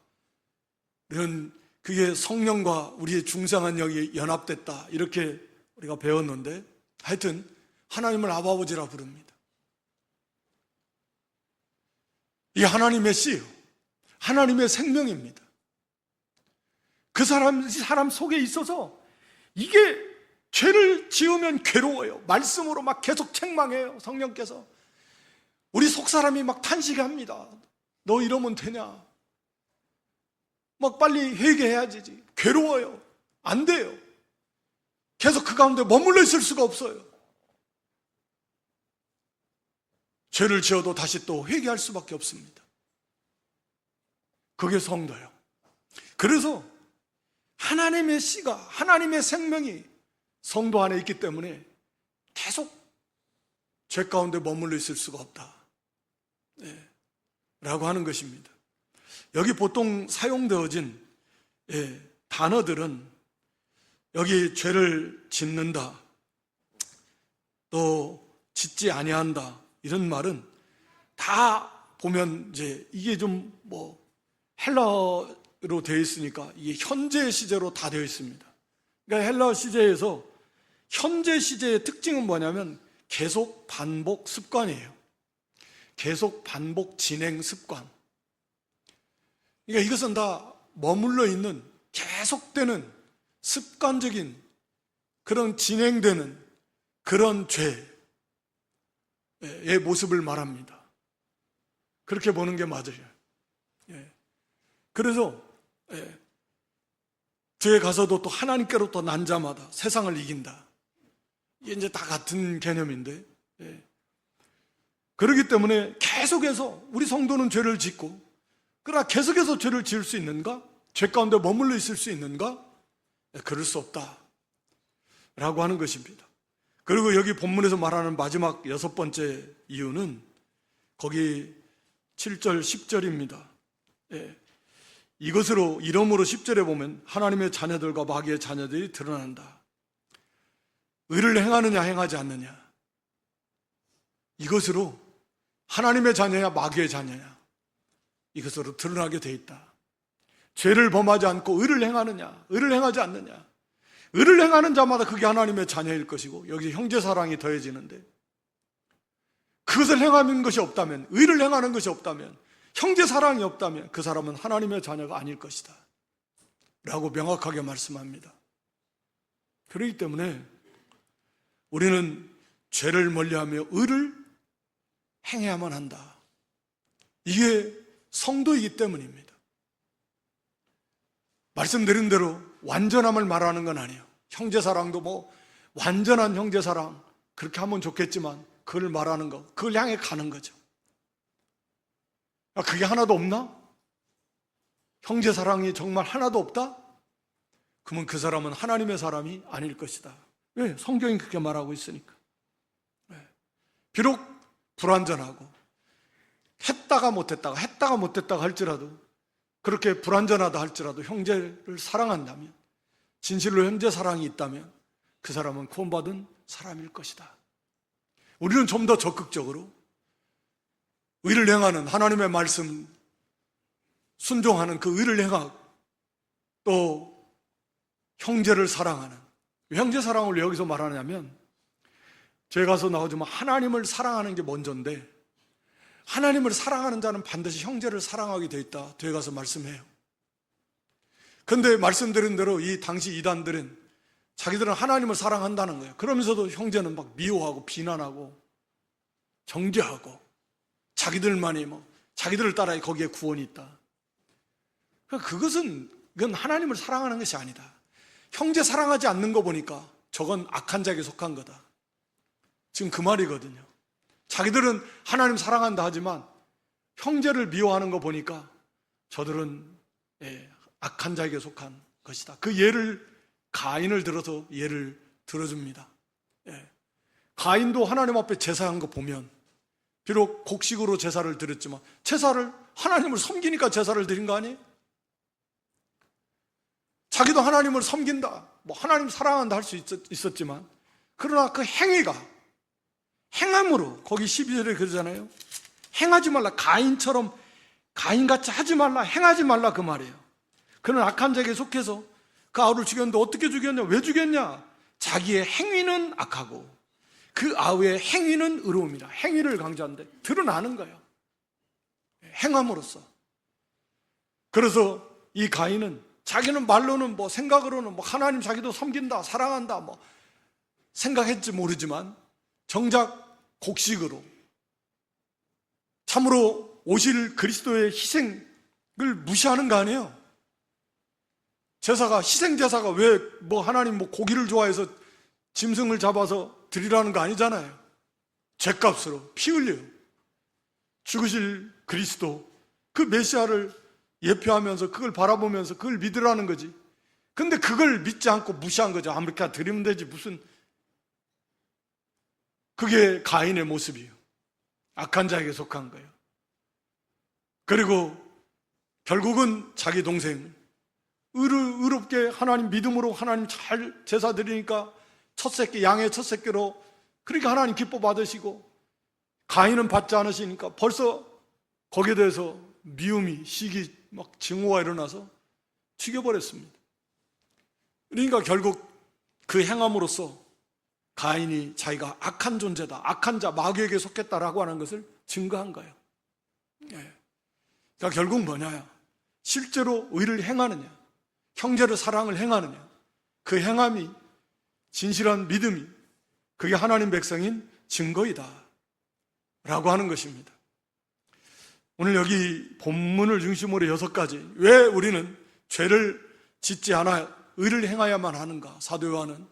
그게 성령과 우리의 중생한 영이 연합됐다, 이렇게 우리가 배웠는데, 하여튼 하나님을 아버지라 부릅니다. 이 하나님의 씨요, 하나님의 생명입니다. 그 사람 속에 있어서 이게 죄를 지으면 괴로워요. 말씀으로 막 계속 책망해요. 성령께서 우리 속사람이 막 탄식합니다. 너 이러면 되냐? 막 빨리 회개해야지. 괴로워요. 안 돼요. 계속 그 가운데 머물러 있을 수가 없어요. 죄를 지어도 다시 또 회개할 수밖에 없습니다. 그게 성도예요. 그래서 하나님의 씨가, 하나님의 생명이 성도 안에 있기 때문에 계속 죄 가운데 머물러 있을 수가 없다, 라고 하는 것입니다. 여기 보통 사용되어진 단어들은 여기 죄를 짓는다, 또 짓지 아니한다, 이런 말은 다 보면 이제 이게 좀 헬라어로 되어 있으니까 이게 현재 시제로 다 되어 있습니다. 그러니까 헬라어 시제에서 현재 시제의 특징은 뭐냐면 계속 반복 습관이에요. 계속 반복 진행 습관. 그러니까 이것은 다 머물러 있는, 계속되는 습관적인 그런 진행되는 그런 죄의 모습을 말합니다. 그렇게 보는 게 맞아요. 예. 그래서 죄에 가서도 또 하나님께로 또 난 자마다 세상을 이긴다. 이게 이제 다 같은 개념인데, 그렇기 때문에 계속해서 우리 성도는 죄를 짓고, 그러나 계속해서 죄를 지을 수 있는가? 죄 가운데 머물러 있을 수 있는가? 그럴 수 없다 라고 하는 것입니다. 그리고 여기 본문에서 말하는 마지막 6번째 이유는 거기 7절 10절입니다 이것으로 이러므로 10절에 보면 하나님의 자녀들과 마귀의 자녀들이 드러난다. 의를 행하느냐 행하지 않느냐, 이것으로 하나님의 자녀야 마귀의 자녀야, 이것으로 드러나게 돼 있다. 죄를 범하지 않고 의를 행하느냐 의를 행하지 않느냐, 의를 행하는 자마다 그게 하나님의 자녀일 것이고, 여기 형제 사랑이 더해지는데, 그것을 행하는 것이 없다면, 의를 행하는 것이 없다면, 형제 사랑이 없다면 그 사람은 하나님의 자녀가 아닐 것이다 라고 명확하게 말씀합니다. 그렇기 때문에 우리는 죄를 멀리하며 의를 행해야만 한다. 이게 성도이기 때문입니다. 말씀드린 대로 완전함을 말하는 건 아니에요. 형제사랑도 뭐 완전한 형제사랑 그렇게 하면 좋겠지만, 그걸 말하는 거, 그걸 향해 가는 거죠. 그게 하나도 없나? 형제사랑이 정말 하나도 없다? 그러면 그 사람은 하나님의 사람이 아닐 것이다. 왜? 성경이 그렇게 말하고 있으니까. 비록 불완전하고 했다가 못했다가 할지라도, 그렇게 불완전하다 할지라도 형제를 사랑한다면, 진실로 형제 사랑이 있다면 그 사람은 구원받은 사람일 것이다. 우리는 좀 더 적극적으로 의를 행하는, 하나님의 말씀 순종하는 그 의를 행하고, 또 형제를 사랑하는, 왜 형제 사랑을 왜 여기서 말하냐면, 죄 가서 나오지만 하나님을 사랑하는 게 먼저인데, 하나님을 사랑하는 자는 반드시 형제를 사랑하게 돼 있다, 뒤에 가서 말씀해요. 그런데 말씀드린 대로 이 당시 이단들은 자기들은 하나님을 사랑한다는 거예요. 그러면서도 형제는 막 미워하고 비난하고 정죄하고, 자기들만이 자기들을 따라 거기에 구원이 있다. 그건 하나님을 사랑하는 것이 아니다. 형제 사랑하지 않는 거 보니까 저건 악한 자에게 속한 거다. 지금 그 말이거든요. 자기들은 하나님 사랑한다 하지만 형제를 미워하는 거 보니까 저들은 악한 자에게 속한 것이다. 그 예를, 가인을 들어서 예를 들어줍니다. 가인도 하나님 앞에 제사한 거 보면, 비록 곡식으로 제사를 드렸지만 제사를, 하나님을 섬기니까 제사를 드린 거 아니에요? 자기도 하나님을 섬긴다, 하나님 사랑한다 할 수 있었지만, 그러나 그 행위가, 행함으로, 거기 12절에 그러잖아요. 행하지 말라, 가인처럼, 가인같이 하지 말라, 행하지 말라, 그 말이에요. 그는 악한 자에게 속해서 그 아우를 죽였는데 어떻게 죽였냐? 왜 죽였냐? 자기의 행위는 악하고 그 아우의 행위는 의로움이라. 행위를 강조하는데 드러나는 거예요. 행함으로써. 그래서 이 가인은 자기는 말로는 생각으로는 하나님 자기도 섬긴다, 사랑한다 생각했지 모르지만, 정작 곡식으로 참으로 오실 그리스도의 희생을 무시하는 거 아니에요? 제사가, 희생제사가 왜 하나님 고기를 좋아해서 짐승을 잡아서 드리라는 거 아니잖아요. 죗값으로 피 흘려요. 죽으실 그리스도, 그 메시아를 예표하면서 그걸 바라보면서 그걸 믿으라는 거지. 근데 그걸 믿지 않고 무시한 거죠. 아무렇게나 드리면 되지, 무슨. 그게 가인의 모습이에요. 악한 자에게 속한 거예요. 그리고 결국은 자기 동생, 의롭게 하나님 믿음으로 하나님 잘 제사 드리니까 첫 새끼, 양의 첫 새끼로, 그러니까 하나님 기뻐 받으시고, 가인은 받지 않으시니까 벌써 거기에 대해서 미움이, 시기, 증오가 일어나서 죽여버렸습니다. 그러니까 결국 그 행함으로써 가인이 자기가 악한 존재다, 악한 자, 마귀에게 속했다라고 하는 것을 증거한 거예요. 그러니까 결국 뭐냐? 실제로 의를 행하느냐, 형제를 사랑을 행하느냐, 그 행함이, 진실한 믿음이, 그게 하나님 백성인 증거이다 라고 하는 것입니다. 오늘 여기 본문을 중심으로 6가지, 왜 우리는 죄를 짓지 않아 의를 행하야만 하는가? 사도 요한은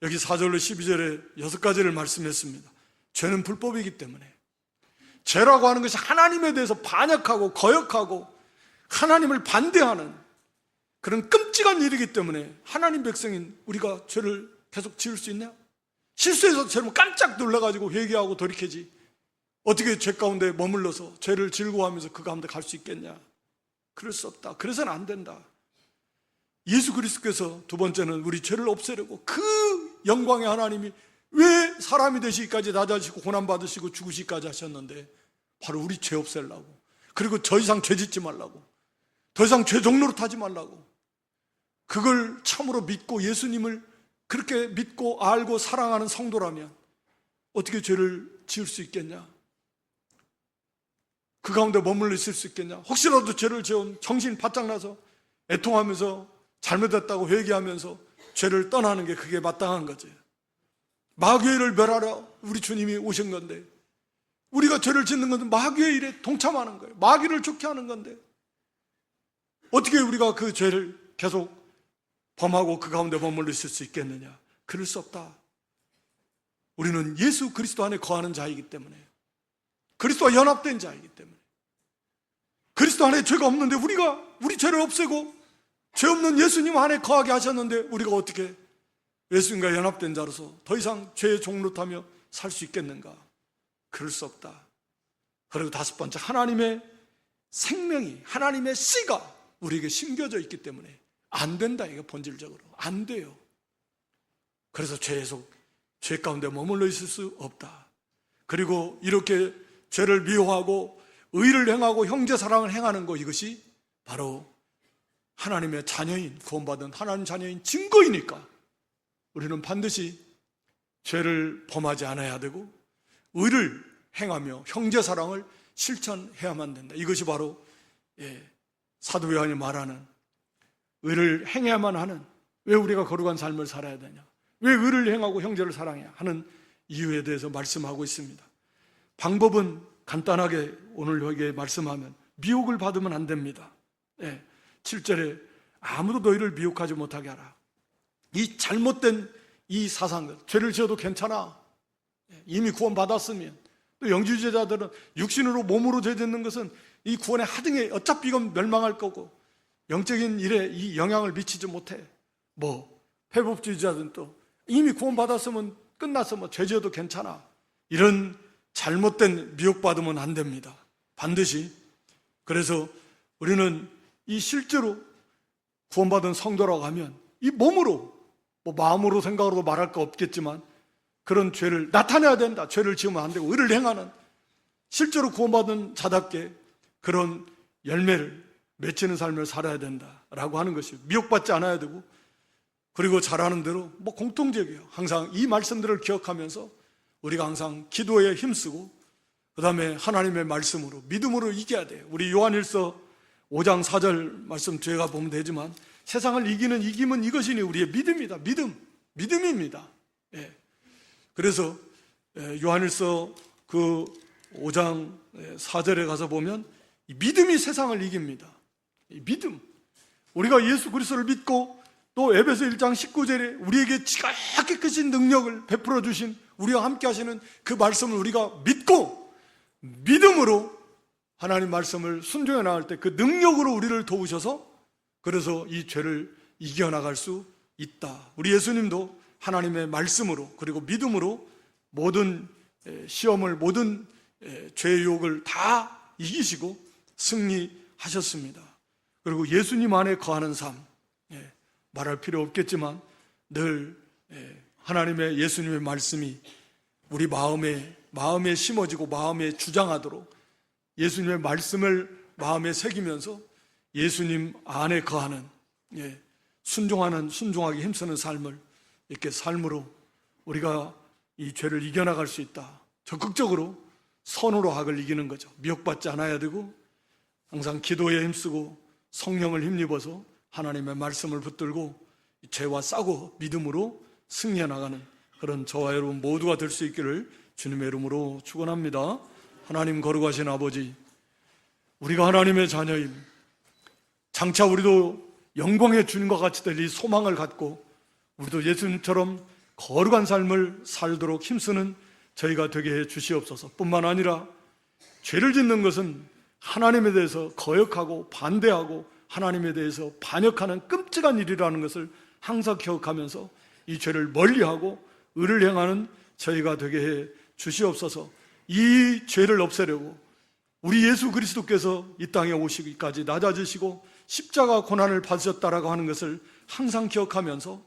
여기 4절로 12절에 6가지를 말씀했습니다. 죄는 불법이기 때문에, 죄라고 하는 것이 하나님에 대해서 반역하고 거역하고 하나님을 반대하는 그런 끔찍한 일이기 때문에 하나님 백성인 우리가 죄를 계속 지을 수 있냐? 실수해서 죄를 깜짝 놀라가지고 회개하고 돌이키지, 어떻게 죄 가운데 머물러서 죄를 즐거워하면서 그 가운데 갈 수 있겠냐? 그럴 수 없다. 그래서는 안 된다. 예수 그리스도께서 두 번째는 우리 죄를 없애려고 그 영광의 하나님이 왜 사람이 되시기까지 낮아지시고 고난받으시고 죽으시기까지 하셨는데, 바로 우리 죄 없애려고, 그리고 더 이상 죄 짓지 말라고, 더 이상 죄 종로로 타지 말라고. 그걸 참으로 믿고 예수님을 그렇게 믿고 알고 사랑하는 성도라면 어떻게 죄를 지을 수 있겠냐? 그 가운데 머물러 있을 수 있겠냐? 혹시라도 죄를 지은 정신 바짝 나서 애통하면서 잘못했다고 회개하면서 죄를 떠나는 게 그게 마땅한 거지. 마귀를 멸하러 우리 주님이 오신 건데, 우리가 죄를 짓는 것은 마귀의 일에 동참하는 거예요. 마귀를 좋게 하는 건데, 어떻게 우리가 그 죄를 계속 범하고 그 가운데 머물러 있을 수 있겠느냐? 그럴 수 없다. 우리는 예수 그리스도 안에 거하는 자이기 때문에, 그리스도와 연합된 자이기 때문에, 그리스도 안에 죄가 없는데 우리 죄를 없애고 죄 없는 예수님 안에 거하게 하셨는데, 우리가 어떻게 예수님과 연합된 자로서 더 이상 죄의 종로 타며 살 수 있겠는가? 그럴 수 없다. 그리고 다섯 번째, 하나님의 생명이, 하나님의 씨가 우리에게 심겨져 있기 때문에 안 된다. 이거 본질적으로 안 돼요. 그래서 죄 가운데 머물러 있을 수 없다. 그리고 이렇게 죄를 미워하고 의를 행하고 형제 사랑을 행하는 것, 이것이 바로 하나님의 자녀인, 구원받은 하나님 자녀인 증거이니까 우리는 반드시 죄를 범하지 않아야 되고 의를 행하며 형제 사랑을 실천해야만 된다. 이것이 바로 사도 요한이 말하는 의를 행해야만 하는, 왜 우리가 거룩한 삶을 살아야 되냐, 왜 의를 행하고 형제를 사랑해야 하는 이유에 대해서 말씀하고 있습니다. 방법은 간단하게 오늘 여기에 말씀하면, 미혹을 받으면 안 됩니다. 7절에 아무도 너희를 미혹하지 못하게 하라. 이 잘못된 이 사상, 죄를 지어도 괜찮아, 이미 구원받았으면, 또 영주제자들은 육신으로 몸으로 죄 짓는 것은 이 구원의 하등에 어차피 이건 멸망할 거고 영적인 일에 이 영향을 미치지 못해. 회복주의자들은 또 이미 구원받았으면 끝났어, 죄 지어도 괜찮아, 이런 잘못된 미혹받으면 안 됩니다. 반드시. 그래서 우리는 이 실제로 구원받은 성도라고 하면 이 몸으로, 마음으로 생각으로도 말할 거 없겠지만 그런 죄를 나타내야 된다. 죄를 지으면 안 되고 의를 행하는, 실제로 구원받은 자답게 그런 열매를 맺히는 삶을 살아야 된다라고 하는 것이, 미혹받지 않아야 되고, 그리고 잘하는 대로 공통적이에요. 항상 이 말씀들을 기억하면서 우리가 항상 기도에 힘쓰고, 그 다음에 하나님의 말씀으로, 믿음으로 이겨야 돼요. 우리 요한일서 5장 4절 말씀 뒤에가 보면 되지만, 세상을 이기는 이김은 이것이니 우리의 믿음이다. 믿음입니다. 그래서 요한일서 그 5장 4절에 가서 보면 이 믿음이 세상을 이깁니다. 이 믿음, 우리가 예수 그리스도를 믿고, 또 에베소 1장 19절에 우리에게 지극히 크신 능력을 베풀어 주신, 우리와 함께 하시는 그 말씀을 우리가 믿고 믿음으로 하나님 말씀을 순종해 나갈 때 그 능력으로 우리를 도우셔서, 그래서 이 죄를 이겨나갈 수 있다. 우리 예수님도 하나님의 말씀으로 그리고 믿음으로 모든 시험을, 모든 죄의 유혹을 다 이기시고 승리하셨습니다. 그리고 예수님 안에 거하는 삶, 말할 필요 없겠지만 늘 하나님의, 예수님의 말씀이 우리 마음에 심어지고 마음에 주장하도록 예수님의 말씀을 마음에 새기면서 예수님 안에 거하는, 순종하게 힘쓰는 삶을, 이렇게 삶으로 우리가 이 죄를 이겨나갈 수 있다. 적극적으로 선으로 악을 이기는 거죠. 미혹받지 않아야 되고, 항상 기도에 힘쓰고 성령을 힘입어서 하나님의 말씀을 붙들고 죄와 싸고 믿음으로 승리해 나가는 그런 저와 여러분 모두가 될 수 있기를 주님의 이름으로 축원합니다. 하나님 거룩하신 아버지, 우리가 하나님의 자녀임, 장차 우리도 영광의 주님과 같이 될 이 소망을 갖고 우리도 예수님처럼 거룩한 삶을 살도록 힘쓰는 저희가 되게 해 주시옵소서. 뿐만 아니라 죄를 짓는 것은 하나님에 대해서 거역하고 반대하고 하나님에 대해서 반역하는 끔찍한 일이라는 것을 항상 기억하면서 이 죄를 멀리하고 의를 행하는 저희가 되게 해 주시옵소서. 이 죄를 없애려고 우리 예수 그리스도께서 이 땅에 오시기까지 낮아지시고 십자가 고난을 받으셨다라고 하는 것을 항상 기억하면서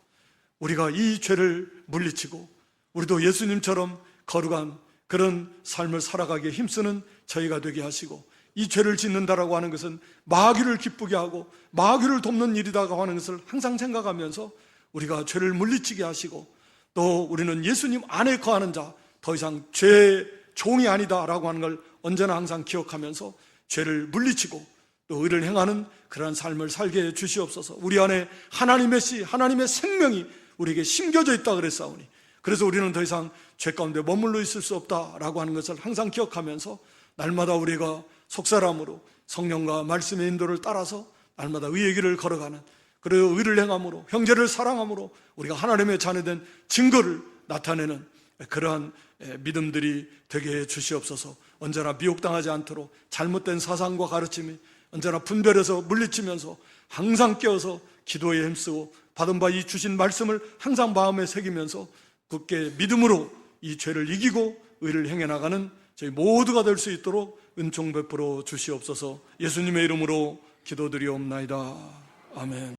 우리가 이 죄를 물리치고 우리도 예수님처럼 거룩한 그런 삶을 살아가기에 힘쓰는 저희가 되게 하시고, 이 죄를 짓는다라고 하는 것은 마귀를 기쁘게 하고 마귀를 돕는 일이다라고 하는 것을 항상 생각하면서 우리가 죄를 물리치게 하시고, 또 우리는 예수님 안에 거하는 자, 더 이상 죄의 종이 아니다라고 하는 걸 언제나 항상 기억하면서 죄를 물리치고 또 의를 행하는 그러한 삶을 살게 해 주시옵소서. 우리 안에 하나님의 씨, 하나님의 생명이 우리에게 심겨져 있다 그랬사오니, 그래서 우리는 더 이상 죄 가운데 머물러 있을 수 없다라고 하는 것을 항상 기억하면서 날마다 우리가 속사람으로 성령과 말씀의 인도를 따라서 날마다 의의 길을 걸어가는, 그리고 의를 행함으로 형제를 사랑함으로 우리가 하나님의 자녀된 증거를 나타내는 그러한 믿음들이 되게 해 주시옵소서. 언제나 미혹당하지 않도록 잘못된 사상과 가르침이 언제나 분별해서 물리치면서 항상 깨어서 기도에 힘쓰고 받은 바 이 주신 말씀을 항상 마음에 새기면서 굳게 믿음으로 이 죄를 이기고 의를 행해 나가는 저희 모두가 될 수 있도록 은총 베풀어 주시옵소서. 예수님의 이름으로 기도드리옵나이다. 아멘.